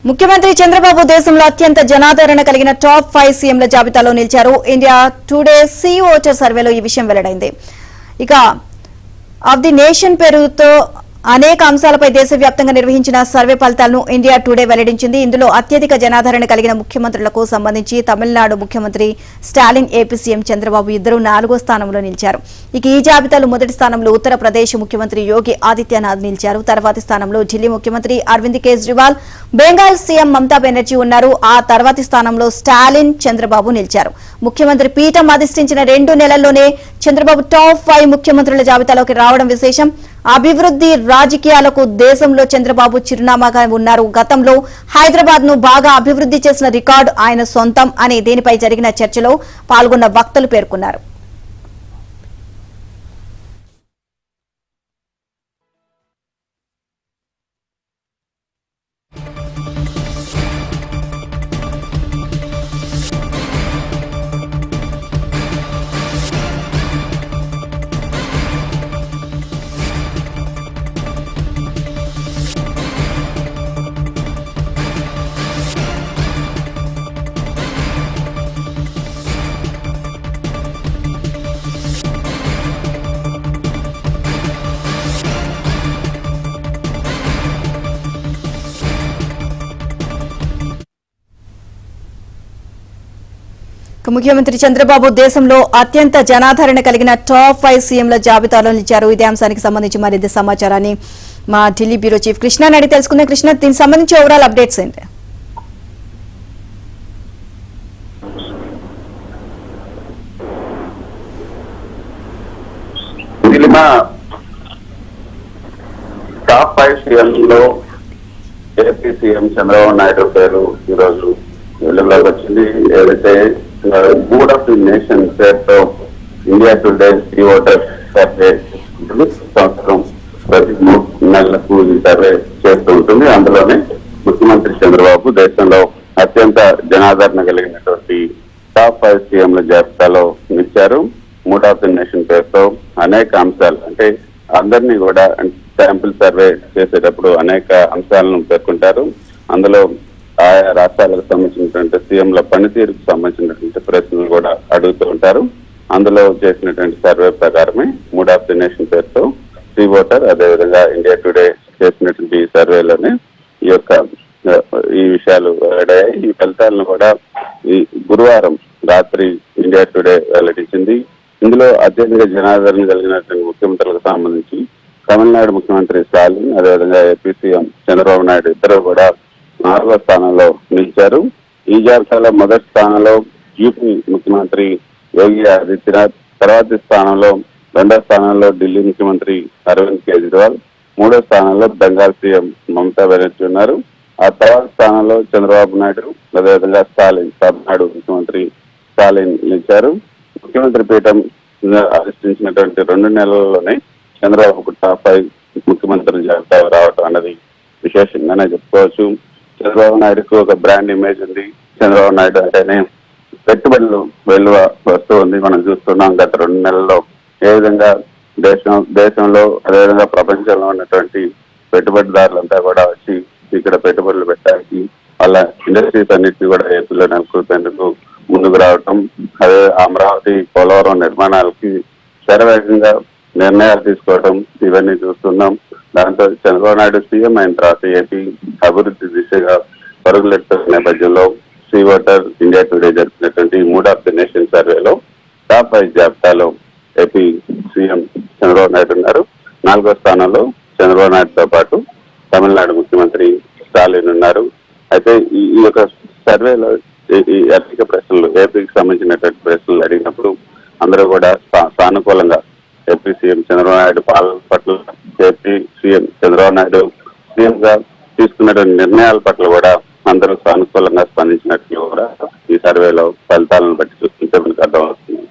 ముఖ్యమంత్రి చంద్రబాబు దేశంలో అత్యంత జనాదరణ కలిగిన టాప్ 5 సీఎంల జాబితాలో నిలిచారు. ఇండియా టుడే సీ ఓటర్ సర్వేలో ఈ విషయం వెల్లడైంది. ఇక ఆఫ్ ది నేషన్ పేరుతో అనేక అంశాలపై దేశవ్యాప్తంగా నిర్వహించిన సర్వే ఫలితాలను ఇండియా టుడే వెల్లడించింది. ఇందులో అత్యధిక జనాదరణ కలిగిన ముఖ్యమంత్రులకు సంబంధించి తమిళనాడు ముఖ్యమంత్రి స్టాలిన్, ఏపీ సీఎం చంద్రబాబు ఇద్దరు 4వ స్థానంలో నిలిచారు. ఇక ఈ జాబితాలో మొదటి స్థానంలో ఉత్తరప్రదేశ్ ముఖ్యమంత్రి యోగి ఆదిత్యనాథ్ నిలిచారు. తర్వాతి స్థానంలో ఢిల్లీ ముఖ్యమంత్రి అరవింద్ కేజ్రీవాల్, బెంగాల్ సీఎం మమతా బెనర్జీ ఉన్నారు. ఆ తర్వాతి స్థానంలో స్టాలిన్, చంద్రబాబు నిలిచారు. ముఖ్యమంత్రి పీఠం అధిష్ఠించిన 2 నెలల్లోనే చంద్రబాబు టాప్ 5 ముఖ్యమంత్రుల జాబితాలోకి రావడం విశేషం. అభివృద్ధి రాజకీయాలకు దేశంలో చంద్రబాబు చిరునామాగా ఉన్నారు. గతంలో హైదరాబాద్ ను బాగా అభివృద్ధి చేసిన రికార్డు ఆయన సొంతం అని దీనిపై జరిగిన చర్చలో పాల్గొన్న వక్తలు పేర్కొన్నారు. ముఖ్యమంత్రి చంద్రబాబు దేశంలో అత్యంత జనాదరణ కలిగిన టాప్ 5 సీఎంల జాబితాలో నిలిచారు. ఇదే అంశానికి సంబంధించి మరింత సమాచారాన్ని మా ఢిల్లీ బ్యూరో చీఫ్ కృష్ణ అడిగి తెలుసుకునే. కృష్ణ, దీనికి సంబంధించి ఓవరాల్ అప్డేట్స్ ఏంటి? టాప్ 5 సీఎంలో ఏపీ సీఎం చంద్రబాబు నాయుడు పేరు ఈరోజు వెలుగులోకి వచ్చింది. ఏదైతే మూడ్ ఆఫ్ ది నేషన్ పేరుతో India Today C Voter survey సంవత్సరం ప్రతి 3 నెలలకు ఈ సర్వే చేస్తూ ఉంటుంది. అందులోనే ముఖ్యమంత్రి చంద్రబాబు దేశంలో అత్యంత జనాదరణ కలిగినటువంటి టాప్ 5 సీఎంల జాబితాలో నిలిచారు. మూడ్ ఆఫ్ ది నేషన్ పేరుతో అనేక అంశాలు, అంటే అందరినీ కూడా శాంపిల్ సర్వే చేసేటప్పుడు అనేక అంశాలను పేర్కొంటారు. అందులో ఆయా రాష్ట్రాలకు సంబంధించినటువంటి సీఎంల పనితీరుకు సంబంధించినటువంటి ప్రశ్నలు కూడా అడుగుతూ ఉంటారు. అందులో చేసినటువంటి సర్వే ప్రకారమే మూడ్ ఆఫ్ ది నేషన్ పేరుతో సీ ఓటర్, అదేవిధంగా ఇండియా టుడే చేసినటువంటి ఈ సర్వేలోనే ఈ విషయాలు వెల్లడయ్యాయి. ఈ ఫలితాలను కూడా ఈ గురువారం రాత్రి ఇండియా టుడే వెల్లడించింది. ఇందులో అత్యధిక జనాదరణ కలిగినటువంటి ముఖ్యమంత్రులకు సంబంధించి తమిళనాడు ముఖ్యమంత్రి స్టాలిన్, అదేవిధంగా ఏపీ సీఎం చంద్రబాబు నాయుడు ఇద్దరు కూడా 4వ స్థానంలో నిలిచారు. ఈ జాబితాలో మొదటి స్థానంలో యూపీ ముఖ్యమంత్రి యోగి ఆదిత్యనాథ్, తర్వాతి స్థానంలో 2వ స్థానంలో ఢిల్లీ ముఖ్యమంత్రి అరవింద్ కేజ్రీవాల్, 3వ స్థానంలో బెంగాల్ సీఎం మమతా బెనర్జీ ఉన్నారు. ఆ తర్వాతి స్థానంలో చంద్రబాబు నాయుడు, అదేవిధంగా స్టాలిన్, తమిళనాడు ముఖ్యమంత్రి స్టాలిన్ నిలిచారు. ముఖ్యమంత్రి పీఠం అధిష్ఠించినటువంటి 2 నెలల్లోనే చంద్రబాబుకు టాప్ 5 ముఖ్యమంత్రుల జాబితా రావటం అన్నది విశేషంగానే చెప్పుకోవచ్చు. చంద్రబాబు నాయుడుకు ఒక బ్రాండ్ ఇమేజ్ ఉంది. చంద్రబాబు నాయుడు అంటేనే పెట్టుబడులు వెలువ వస్తూ ఉంది. మనం చూస్తున్నాం గత 2 నెలల్లో ఏ విధంగా దేశంలో అదేవిధంగా ప్రపంచంలో ఉన్నటువంటి పెట్టుబడిదారులంతా కూడా వచ్చి ఇక్కడ పెట్టుబడులు పెట్టడానికి, వాళ్ళ ఇండస్ట్రీస్ అన్నింటినీ కూడా ఏపీలో నెలకొల్పేందుకు ముందుకు రావటం, అదే అమరావతి, పోలవరం నిర్మాణాలకి శరవేగంగా నిర్ణయాలు తీసుకోవడం, ఇవన్నీ చూస్తున్నాం. దాంతో చంద్రబాబు నాయుడు సీఎం అయిన తర్వాత ఏపీ అభివృద్ధి దిశగా పరుగులెడుతున్న నేపథ్యంలో సీ ఓటర్ ఇండియా టుడే జరిపినటువంటి మూడ్ ఆఫ్ ది నేషన్ సర్వేలో టాప్ 5 జాబితాలో ఏపీ సీఎం చంద్రబాబు నాయుడు ఉన్నారు. 4వ స్థానంలో చంద్రబాబు నాయుడుతో పాటు తమిళనాడు ముఖ్యమంత్రి స్టాలిన్ ఉన్నారు. అయితే ఈ యొక్క సర్వేలో ఈ అనేక ప్రశ్నలు, ఏపీకి సంబంధించినటువంటి ప్రశ్నలు అడిగినప్పుడు అందరూ కూడా సానుకూలంగా ఏపీ సీఎం చంద్రబాబు నాయుడు పాలన పట్ల, AP CM Chandrababu Naidu CM గా తీసుకున్నటువంటి నిర్ణయాల పట్ల కూడా అందరూ సానుకూలంగా స్పందించినట్లు కూడా ఈ సర్వేలో ఫలితాలను బట్టి చూస్తుంటే మనకు అర్థమవుతుంది.